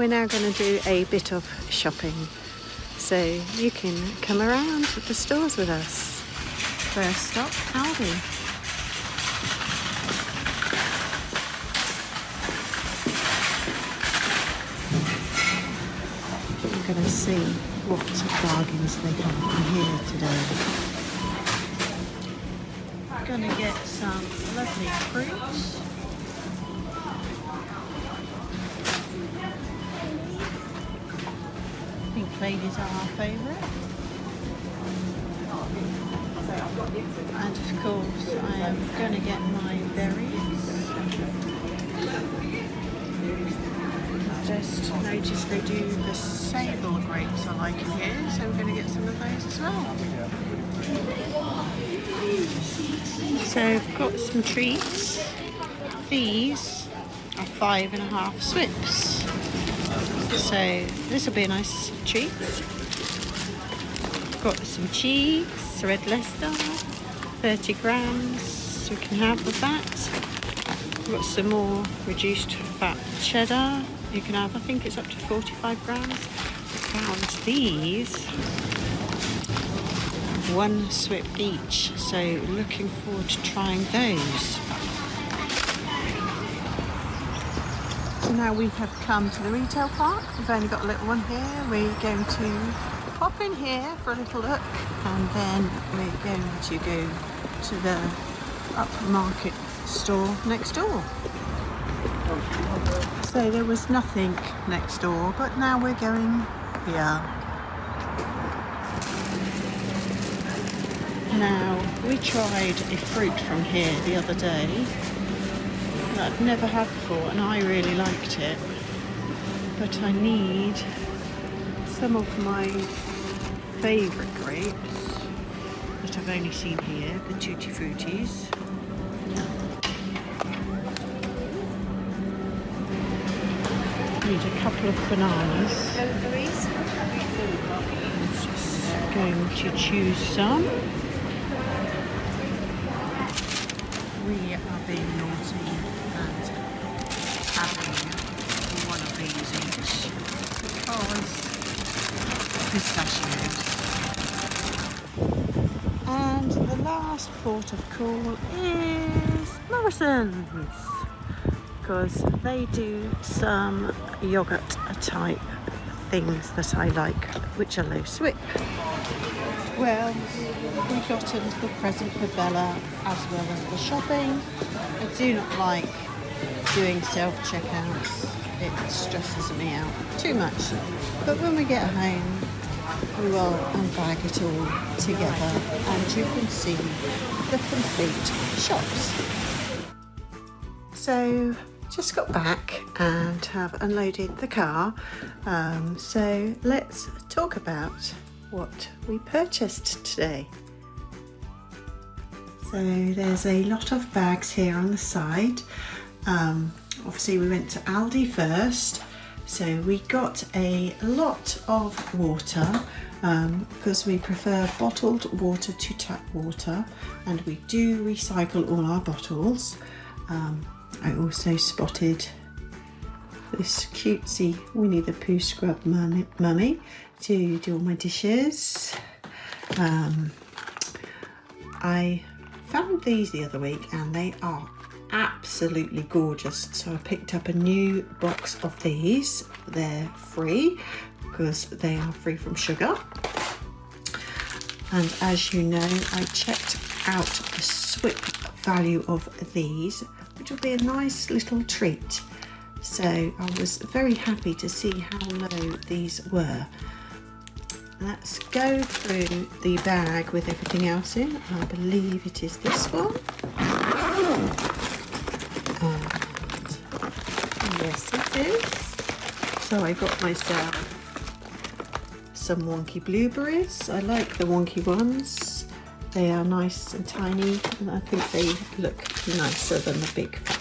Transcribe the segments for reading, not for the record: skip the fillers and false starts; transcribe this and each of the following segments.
we're now going to do a bit of shopping. So you can come around the stores with us. First stop, Aldi. We're going to see what bargains they have in here today. We're going to get some lovely fruits. Pink ladies are our favourite. And of course I am going to get my berries. Just noticed they do the sable grapes I like in here, so we're going to get some of those as well. So I've got some treats. These are 5.5 swips. So this will be a nice treat. Got some cheese, red Leicester, 30 grams, so we can have with that. Got some more reduced fat cheddar. You can have, I think it's up to 45 grams. I found these, 1 swip each, so looking forward to trying those. So now we have come to the retail park. We've only got a little one here. We're going to pop in here for a little look, and then we're going to go to the upmarket store next door. So there was nothing next door, but now we're going here. Now, we tried a fruit from here the other day that I've never had before, and I really liked it. But I need some of my favourite grapes that I've only seen here, the Tutti Fruttis. Need a couple of bananas. I'm just going to choose some. We are being naughty and having one of these each because pistachios. And the last port of call is Morrison's, because they do some yogurt type things that I like, which are low swip. Well, we got a little present for Bella as well as the shopping. I do not like doing self-checkouts. It stresses me out too much. But when we get home, we will unbag it all together and you can see the complete shops. So just got back and have unloaded the car, so let's talk about what we purchased today. So there's a lot of bags here on the side. Obviously we went to Aldi first, so we got a lot of water because we prefer bottled water to tap water, and we do recycle all our bottles. I also spotted this cutesy Winnie the Pooh scrub mummy to do all my dishes. I found these the other week and they are absolutely gorgeous, so I picked up a new box of these. They're free because they are free from sugar, and as you know, I checked out the swip value of these, which will be a nice little treat. So I was very happy to see how low these were. Let's go through the bag with everything else in. I believe it is this one. And yes, it is. So I got myself some wonky blueberries. I like the wonky ones. They are nice and tiny, and I think they look nicer than the big fat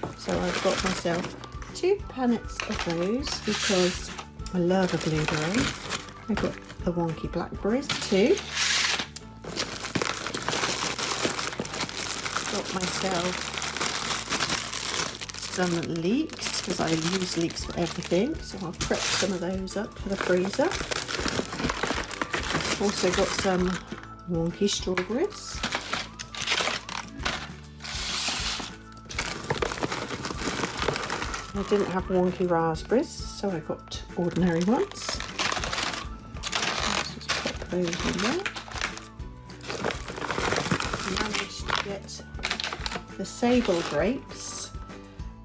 ones. So I've got myself 2 pallets of those because I love a blueberry. I got the wonky blackberries too. Got myself some leeks. because I use leeks for everything, so I'll prep some of those up for the freezer. Also got some wonky strawberries. I didn't have wonky raspberries, so I got ordinary ones. Let's just pop those in there. Managed to get the sable grapes,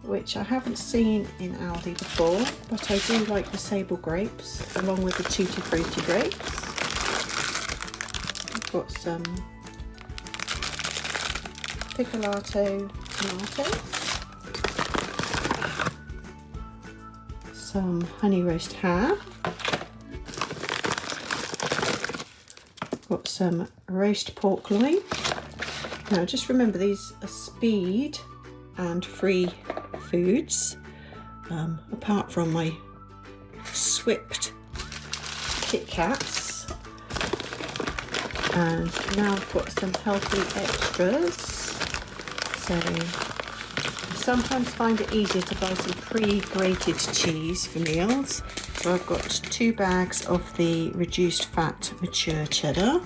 which I haven't seen in Aldi before, but I do like the sable grapes along with the Tutti Frutti grapes. I've got some Piccolato tomatoes, some honey roast ham, got some roast pork loin. Now just remember, these are speed and free foods, apart from my Swift Kit Kats. And now I've got some healthy extras. So I sometimes find it easier to buy some pre-grated cheese for meals. So I've got 2 bags of the reduced fat mature cheddar,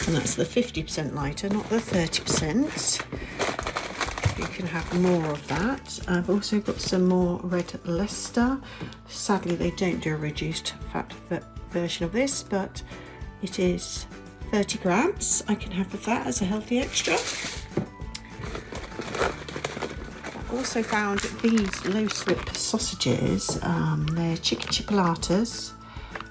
and that's the 50% lighter, not the 30%. You can have more of that. I've also got some more red Leicester. Sadly, they don't do a reduced fat version of this, but it is 30 grams. I can have that as a healthy extra. I also found these low slip sausages. They're chicken chipolatas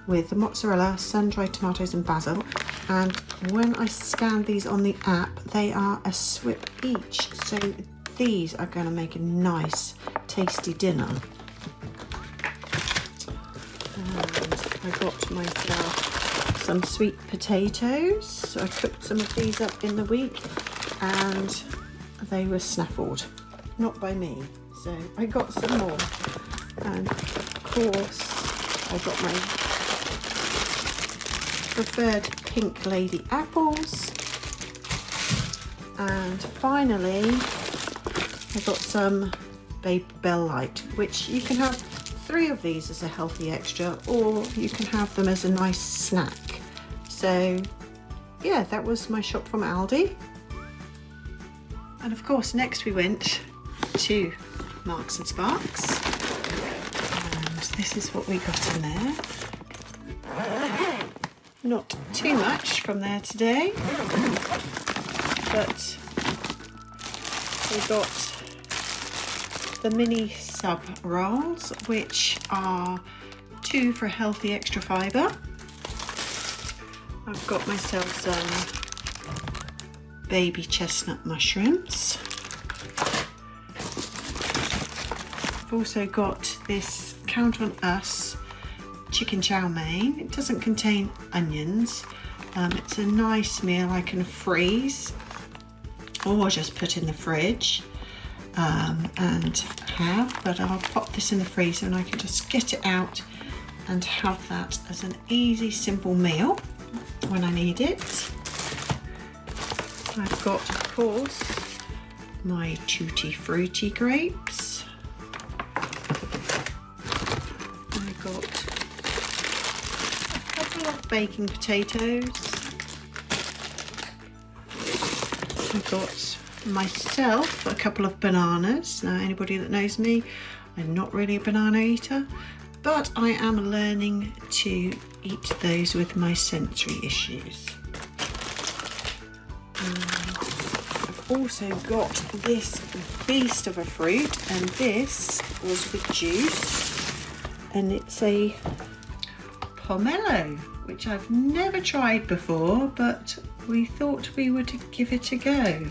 with the mozzarella, sun-dried tomatoes and basil. And when I scanned these on the app, they are a swip each. So these are going to make a nice, tasty dinner. And I got myself some sweet potatoes. So I cooked some of these up in the week and they were snaffled. Not by me. So I got some more. And of course, I got my preferred pink lady apples. And finally, I got some Babe Bell Light, which you can have 3 of these as a healthy extra, or you can have them as a nice snack. So yeah, that was my shop from Aldi. And of course, next we went to Marks and Sparks, and this is what we got in there. Not too much from there today, but we got the mini sub rolls, which are 2 for healthy extra fibre. I've got myself some baby chestnut mushrooms. I've also got this Count on Us chicken chow mein. It doesn't contain onions. It's a nice meal I can freeze or just put in the fridge and have, but I'll pop this in the freezer and I can just get it out and have that as an easy, simple meal when I need it. I've got, of course, my Tutti Frutti grapes. I've got a couple of baking potatoes. I've got myself a couple of bananas. Now, anybody that knows me, I'm not really a banana eater, but I am learning to eat those with my sensory issues. I've also got this beast of a fruit, and this was with juice, and it's a pomelo, which I've never tried before, but we thought we would give it a go.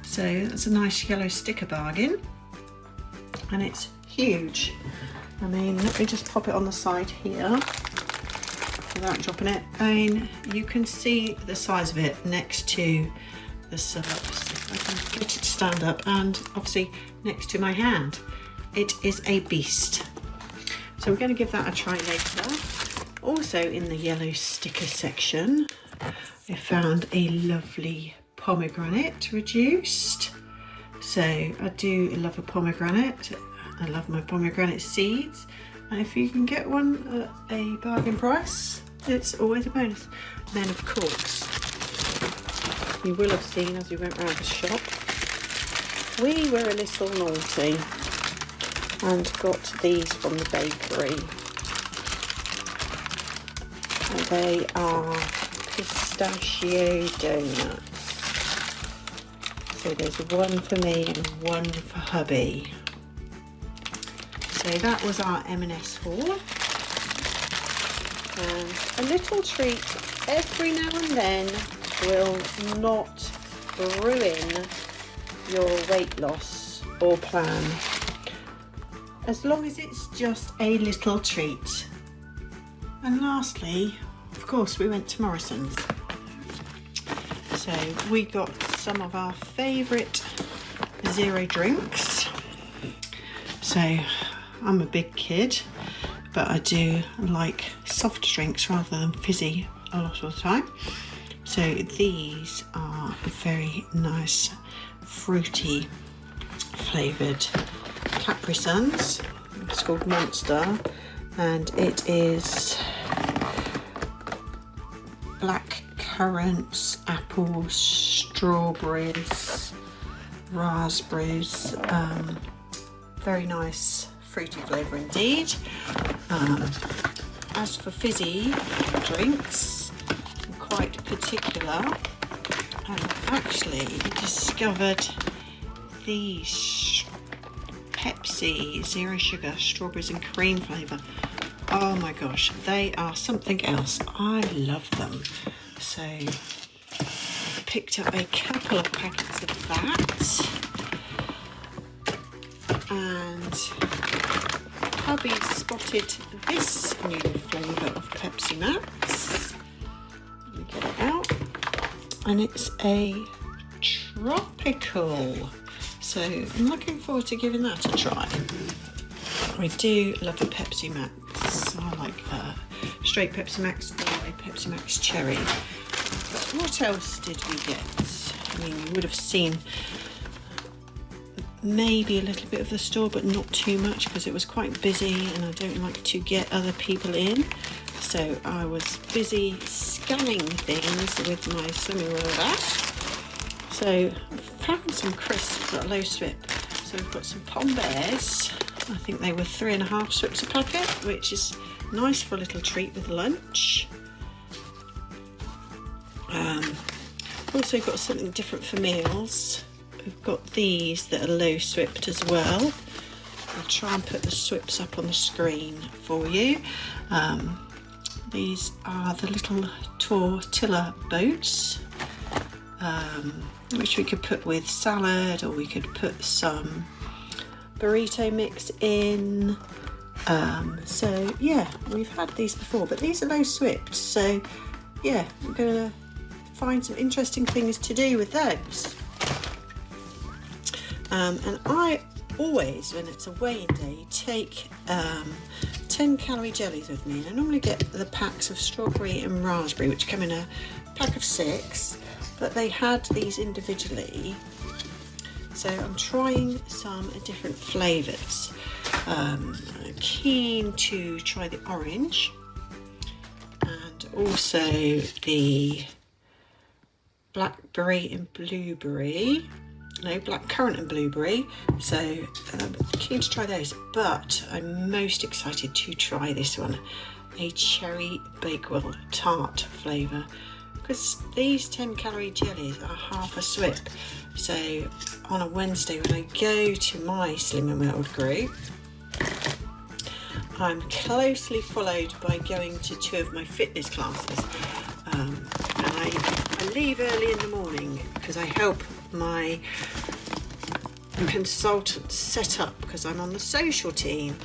So that's a nice yellow sticker bargain, and it's huge. I mean, let me just pop it on the side here without dropping it. I mean, you can see the size of it next to the syrups. I can get it to stand up, and obviously next to my hand. It is a beast. So we're going to give that a try later. Also in the yellow sticker section, I found a lovely pomegranate reduced. So I do love a pomegranate. I love my pomegranate seeds, and if you can get one at a bargain price, it's always a bonus. And then of course, you will have seen as we went round the shop, we were a little naughty and got these from the bakery. And they are pistachio donuts. So there's one for me and one for hubby. So that was our M&S haul. And a little treat every now and then will not ruin your weight loss or plan, as long as it's just a little treat. And lastly, of course, we went to Morrison's. So we got some of our favourite zero drinks. So I'm a big kid, but I do like soft drinks rather than fizzy a lot of the time. So these are very nice fruity flavoured Capri Suns. It's called Monster, and it is black currants, apples, strawberries, raspberries. Very nice fruity flavour indeed. As for fizzy drinks, I'm quite particular. I've actually discovered these Pepsi Zero Sugar Strawberries and Cream flavour. Oh my gosh, they are something else. I love them. So I picked up a couple of packets of that, and hubby spotted this new flavour of Pepsi Max. Let me get it out. And it's a tropical. So I'm looking forward to giving that a try. I do love a Pepsi Max. I like straight Pepsi Max or a Pepsi Max Cherry. What else did we get? I mean, you would have seen maybe a little bit of the store, but not too much because it was quite busy and I don't like to get other people in. So I was busy scanning things with my Slimming World app. So I found some crisps at Low Swip. So we've got some Pom Bears. I think they were 3.5 swips a packet, which is nice for a little treat with lunch. Also got something different for meals. We've got these that are low swipped as well. I'll try and put the swips up on the screen for you. These are the little tortilla boats, which we could put with salad, or we could put some burrito mix in. So yeah, we've had these before, but these are low swipped. So yeah, I'm gonna find some interesting things to do with those. And I always, when it's a weighing day, take 10 calorie jellies with me. And I normally get the packs of strawberry and raspberry, which come in a pack of 6, but they had these individually. So I'm trying some different flavours. I'm keen to try the orange and also the blackberry and blueberry. No, black currant and blueberry. So I'm keen to try those, but I'm most excited to try this one, a cherry Bakewell tart flavour, because these 10 calorie jellies are half a swip. So on a Wednesday when I go to my Slimming World group, I'm closely followed by going to 2 of my fitness classes, and I leave early in the morning because I help my consultant set up, because I'm on the social team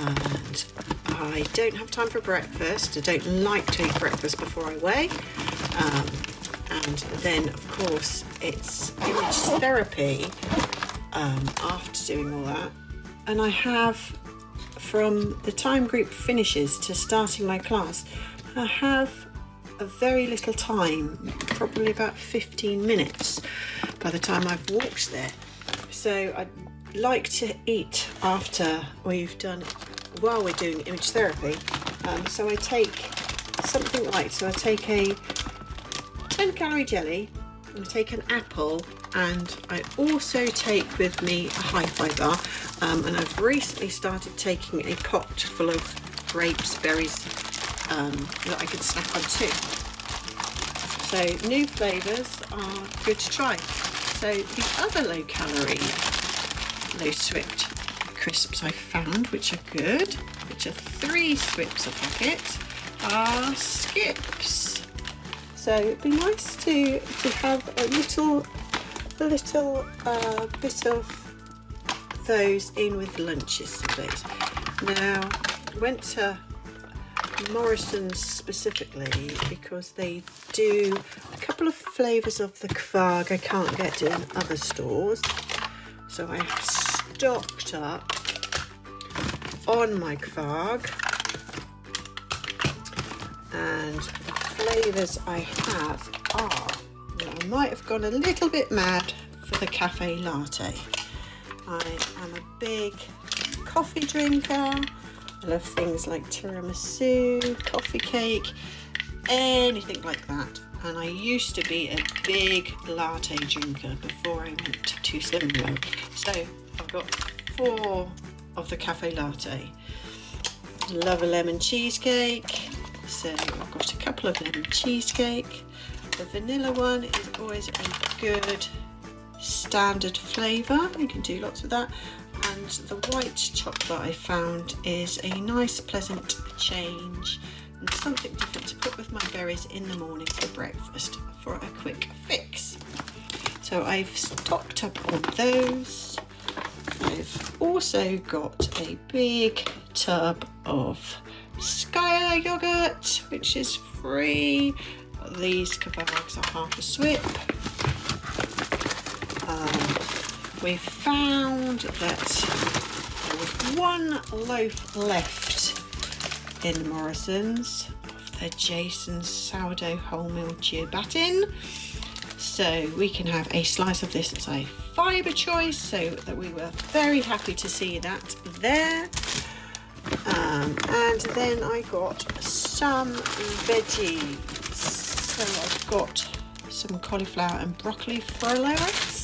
and I don't have time for breakfast. I don't like to eat breakfast before I weigh, and then of course it's image therapy after doing all that. And I have, from the time group finishes to starting my class, I have a very little time, probably about 15 minutes by the time I've walked there. So I like to eat after we've done, while we're doing image therapy. So I take something light. So I take a 10-calorie jelly, I take an apple, and I also take with me a Hi-Fi bar. And I've recently started taking a pot full of grapes, berries, that I can snack on too. So new flavours are good to try. So the other low-calorie, low-sweat crisps I found, which are good, which are 3 Swips a packet, are Skips. So it'd be nice to have a little bit of those in with lunches some days. Now, I went to Morrison's specifically because they do a couple of flavours of the Kvarg I can't get in other stores. So I have stocked up on my Kvarg, and the flavours I have are, now I might have gone a little bit mad for the cafe latte. I am a big coffee drinker. I love things like tiramisu, coffee cake, anything like that. And I used to be a big latte drinker before I went to Slimming World. So I've got 4 of the cafe latte. Love a lemon cheesecake. So I've got a couple of lemon cheesecake. The vanilla one is always a good standard flavour. You can do lots with that. And the white chocolate I found is a nice pleasant change and something different to put with my berries in the morning for breakfast for a quick fix. So I've stocked up on those. I've also got a big tub of Skya yogurt, which is free. These Kvargs are half a Swip. We found that there was 1 loaf left in Morrison's of the Jason's sourdough wholemeal ciabatta. So we can have a slice of this as a fibre choice, so that we were very happy to see that there. And then I got some veggies. So I've got some cauliflower and broccoli frolets.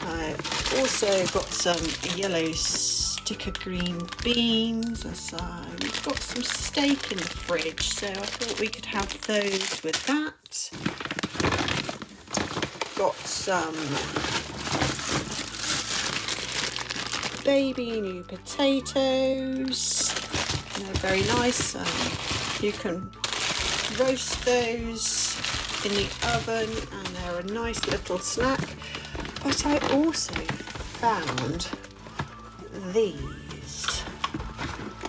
I've also got some yellow sticker green beans. We've got some steak in the fridge, so I thought we could have those with that. Got some baby new potatoes. They're very nice. You can roast those in the oven and they're a nice little snack. But I also found these,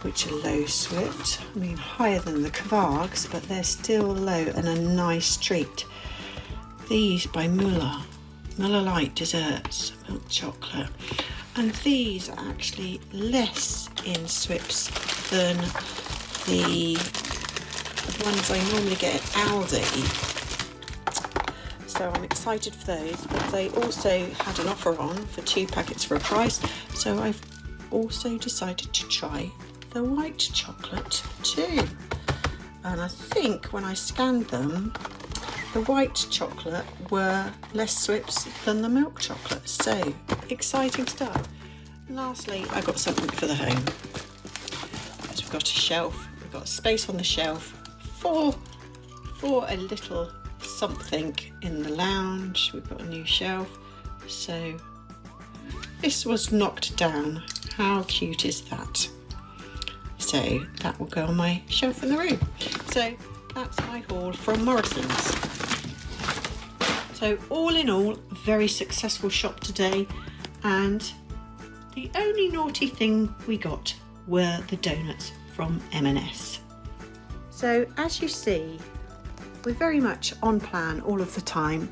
which are low Swit. I mean, higher than the Kvargs, but they're still low and a nice treat. These by Muller Light Desserts, milk chocolate. And these are actually less in Swips than the ones I normally get at Aldi. So I'm excited for those, but they also had an offer on for 2 packets for a price. So I've also decided to try the white chocolate too. And I think when I scanned them, the white chocolate were less Swips than the milk chocolate. So exciting stuff. And lastly, I got something for the home. So we've got a shelf, we've got space on the shelf for a little something in the lounge. We've got a new shelf, so this was knocked down. How cute is that? So that will go on my shelf in the room. So that's my haul from Morrison's. So all in all, very successful shop today, and the only naughty thing we got were the donuts from M&S. So as you see, we're very much on plan all of the time,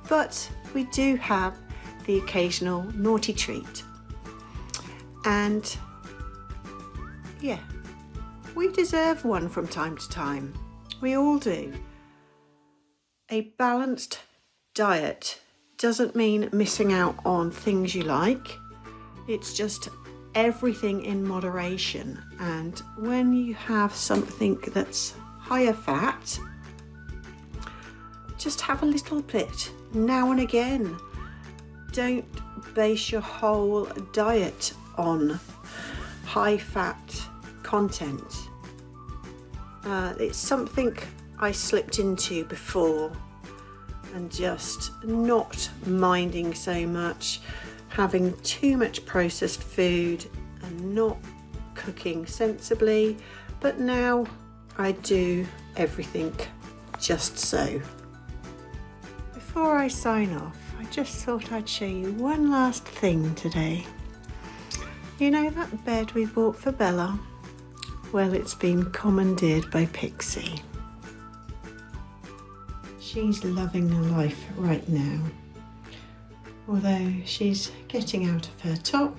but we do have the occasional naughty treat. And yeah, we deserve one from time to time. We all do. A balanced diet doesn't mean missing out on things you like. It's just everything in moderation. And when you have something that's higher fat, just have a little bit now and again. Don't base your whole diet on high fat content. It's something I slipped into before, and just not minding so much, having too much processed food and not cooking sensibly. But now I do everything just so. Before I sign off, I just thought I'd show you one last thing today. You know that bed we bought for Bella? Well, it's been commandeered by Pixie. She's loving her life right now. Although she's getting out of her top,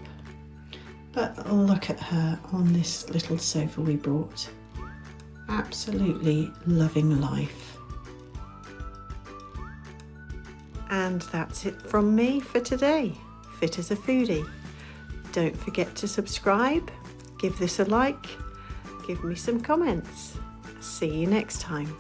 but look at her on this little sofa we bought. Absolutely loving life. And that's it from me for today, Fit as a Foodie. Don't forget to subscribe, give this a like, give me some comments. See you next time.